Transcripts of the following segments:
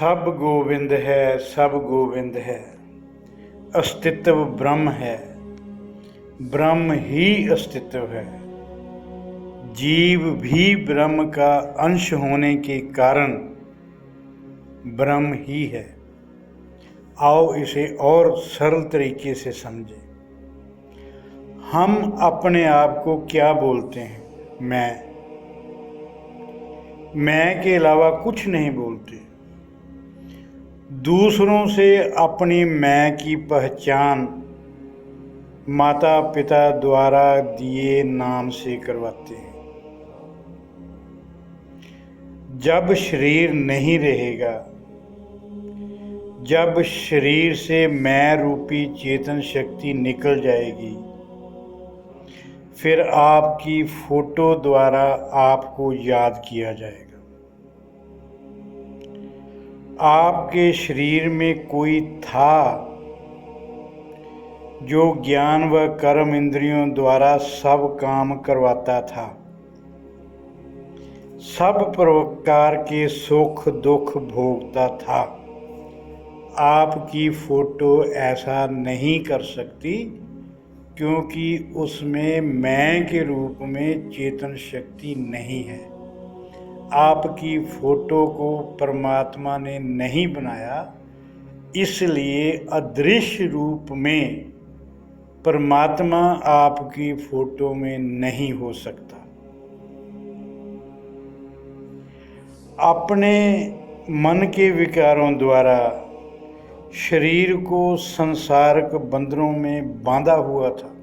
सब गोविंद है, सब गोविंद है। अस्तित्व ब्रह्म है, ब्रह्म ही अस्तित्व है। जीव भी ब्रह्म का अंश होने के कारण ब्रह्म ही है। आओ इसे और सरल तरीके से समझें। हम अपने आप को क्या बोलते हैं? मैं के अलावा कुछ नहीं बोलते। दूसरों से अपनी मैं की पहचान माता पिता द्वारा दिए नाम से करवाते हैं। जब शरीर नहीं रहेगा, जब शरीर से मैं रूपी चेतन शक्ति निकल जाएगी, फिर आपकी फोटो द्वारा आपको याद किया जाएगा। आपके शरीर में कोई था जो ज्ञान व कर्म इंद्रियों द्वारा सब काम करवाता था, सब प्रकार के सुख दुख भोगता था। आपकी फोटो ऐसा नहीं कर सकती, क्योंकि उसमें मैं के रूप में चेतन शक्ति नहीं है। आपकी फोटो को परमात्मा ने नहीं बनाया, इसलिए अदृश्य रूप में परमात्मा आपकी फोटो में नहीं हो सकता। अपने मन के विकारों द्वारा शरीर को संसारक बंधनों में बांधा हुआ था।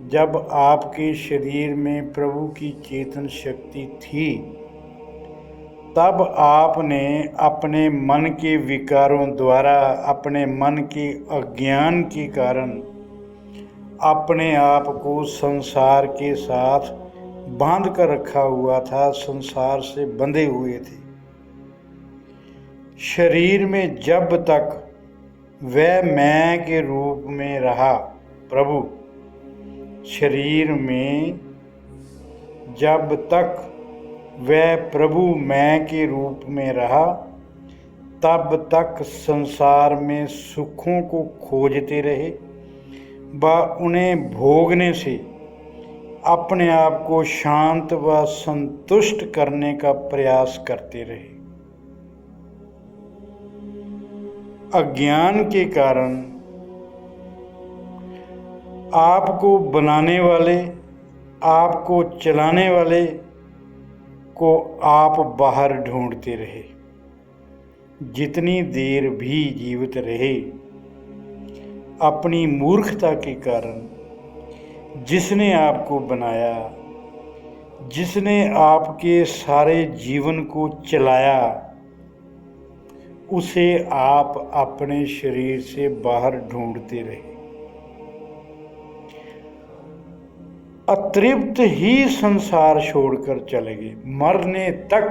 जब आपके शरीर में प्रभु की चेतन शक्ति थी, तब आपने अपने मन के विकारों द्वारा, अपने मन के अज्ञान के कारण अपने आप को संसार के साथ बांध कर रखा हुआ था, संसार से बंधे हुए थे। शरीर में जब तक वह मैं के रूप में रहा, प्रभु शरीर में जब तक वह प्रभु मैं के रूप में रहा, तब तक संसार में सुखों को खोजते रहे व उन्हें भोगने से अपने आप को शांत व संतुष्ट करने का प्रयास करते रहे। अज्ञान के कारण आपको बनाने वाले, आपको चलाने वाले को आप बाहर ढूंढते रहे। जितनी देर भी जीवित रहे, अपनी मूर्खता के कारण जिसने आपको बनाया, जिसने आपके सारे जीवन को चलाया, उसे आप अपने शरीर से बाहर ढूंढते रहे। अतृप्त ही संसार छोड़कर चले गए। मरने तक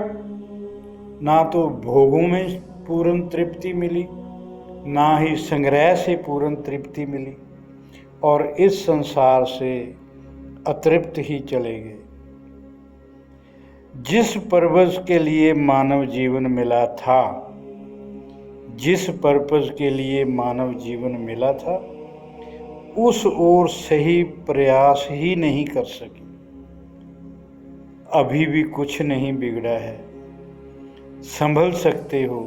ना तो भोगों में पूर्ण तृप्ति मिली, ना ही संग्रह से पूर्ण तृप्ति मिली, और इस संसार से अतृप्त ही चले गए। जिस पर्पस के लिए मानव जीवन मिला था, जिस पर्पस के लिए मानव जीवन मिला था, उस ओर सही प्रयास ही नहीं कर सकी। अभी भी कुछ नहीं बिगड़ा है, संभल सकते हो।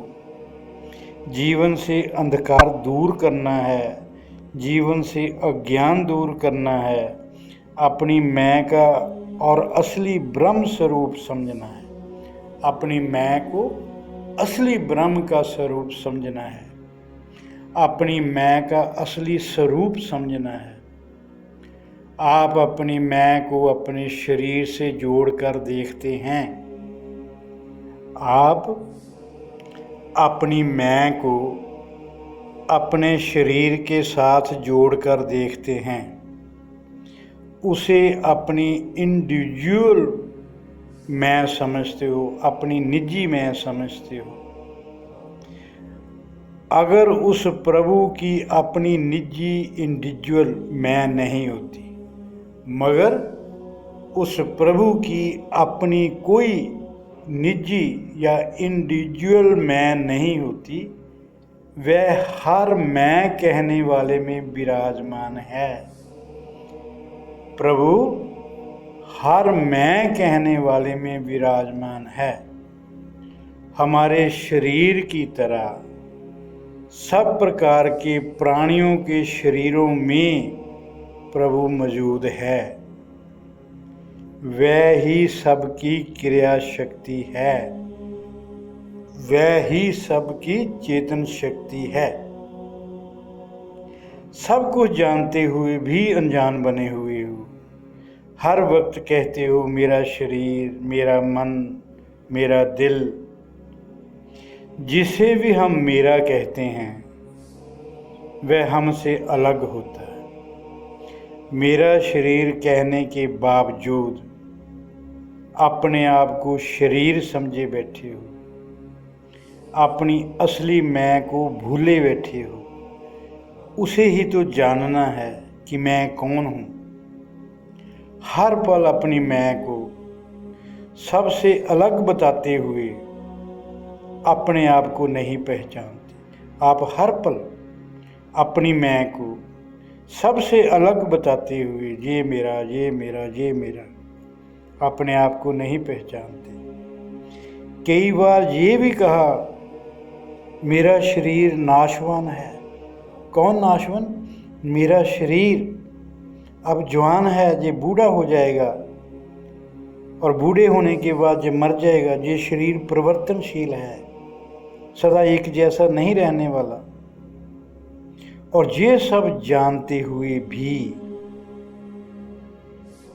जीवन से अंधकार दूर करना है, जीवन से अज्ञान दूर करना है, अपनी मैं का और असली ब्रह्म स्वरूप समझना है। अपनी मैं को असली ब्रह्म का स्वरूप समझना है, अपनी मैं का असली स्वरूप समझना है। आप अपनी मैं को अपने शरीर से जोड़कर देखते हैं। आप अपनी मैं को अपने शरीर के साथ जोड़कर देखते हैं, उसे अपनी इंडिविजुअल मैं समझते हो, अपनी निजी मैं समझते हो। अगर उस प्रभु की अपनी निजी इंडिविजुअल मैं नहीं होती, मगर उस प्रभु की अपनी कोई निजी या इंडिविजुअल मैं नहीं होती, वह हर मैं कहने वाले में विराजमान है। प्रभु हर मैं कहने वाले में विराजमान है। हमारे शरीर की तरह सब प्रकार के प्राणियों के शरीरों में प्रभु मौजूद है। वह ही सबकी क्रिया शक्ति है, वह ही सबकी चेतन शक्ति है। सब कुछ जानते हुए भी अनजान बने हुए हो, हर वक्त कहते हो मेरा शरीर, मेरा मन, मेरा दिल। जिसे भी हम मेरा कहते हैं वह हमसे अलग होता है। मेरा शरीर कहने के बावजूद अपने आप को शरीर समझे बैठे हो, अपनी असली मैं को भूले बैठे हो। उसे ही तो जानना है कि मैं कौन हूँ। हर पल अपनी मैं को सबसे अलग बताते हुए अपने आप को नहीं पहचानते। आप हर पल अपनी मैं को सबसे अलग बताते हुए ये मेरा, ये मेरा, ये मेरा, अपने आप को नहीं पहचानते। कई बार ये भी कहा मेरा शरीर नाशवान है। कौन नाशवान? मेरा शरीर अब जवान है, ये बूढ़ा हो जाएगा और बूढ़े होने के बाद ये मर जाएगा। ये शरीर परिवर्तनशील है, सदा एक जैसा नहीं रहने वाला। और ये सब जानते हुए भी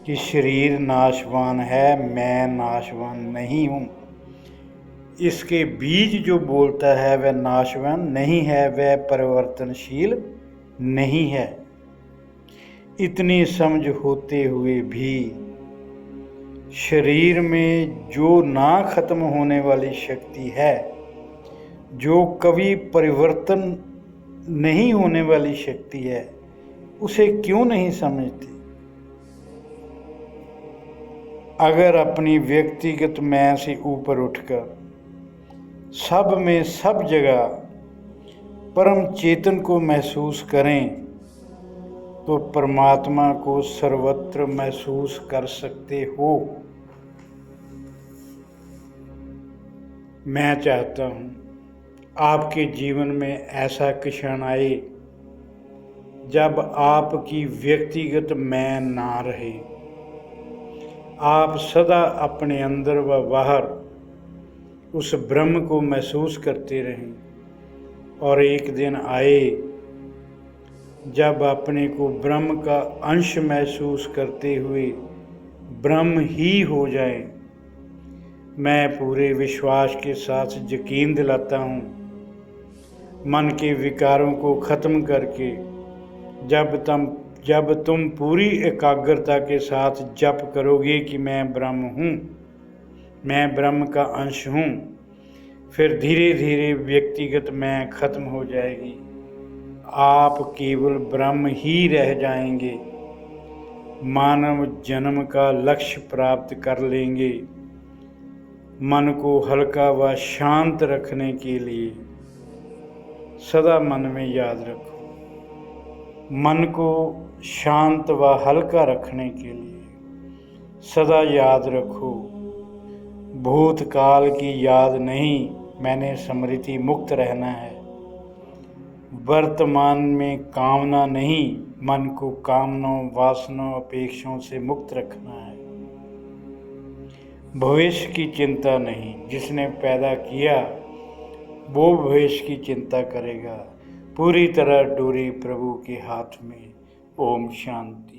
कि शरीर नाशवान है, मैं नाशवान नहीं हूँ। इसके बीज जो बोलता है वह नाशवान नहीं है, वह परिवर्तनशील नहीं है। इतनी समझ होते हुए भी शरीर में जो ना खत्म होने वाली शक्ति है, जो कभी परिवर्तन नहीं होने वाली शक्ति है, उसे क्यों नहीं समझते? अगर अपनी व्यक्तिगत मैं से ऊपर उठकर सब में सब जगह परम चेतन को महसूस करें तो परमात्मा को सर्वत्र महसूस कर सकते हो। मैं चाहता हूँ आपके जीवन में ऐसा क्षण आए जब आपकी व्यक्तिगत मैं ना रहे, आप सदा अपने अंदर व बाहर उस ब्रह्म को महसूस करते रहें। और एक दिन आए जब अपने को ब्रह्म का अंश महसूस करते हुए ब्रह्म ही हो जाए। मैं पूरे विश्वास के साथ यकीन दिलाता हूँ, मन के विकारों को ख़त्म करके जब तुम पूरी एकाग्रता के साथ जप करोगे कि मैं ब्रह्म हूँ, मैं ब्रह्म का अंश हूँ, फिर धीरे धीरे व्यक्तिगत मैं खत्म हो जाएगी। आप केवल ब्रह्म ही रह जाएंगे। मानव जन्म का लक्ष्य प्राप्त कर लेंगे। मन को हल्का व शांत रखने के लिए सदा मन में याद रखो। मन को शांत व हल्का रखने के लिए सदा याद रखो, भूतकाल की याद नहीं, मैंने स्मृति मुक्त रहना है। वर्तमान में कामना नहीं, मन को कामनाओं, वासनाओं, अपेक्षाओं से मुक्त रखना है। भविष्य की चिंता नहीं, जिसने पैदा किया वो भविष्य की चिंता करेगा। पूरी तरह डोरी प्रभु के हाथ में। ओम शांति।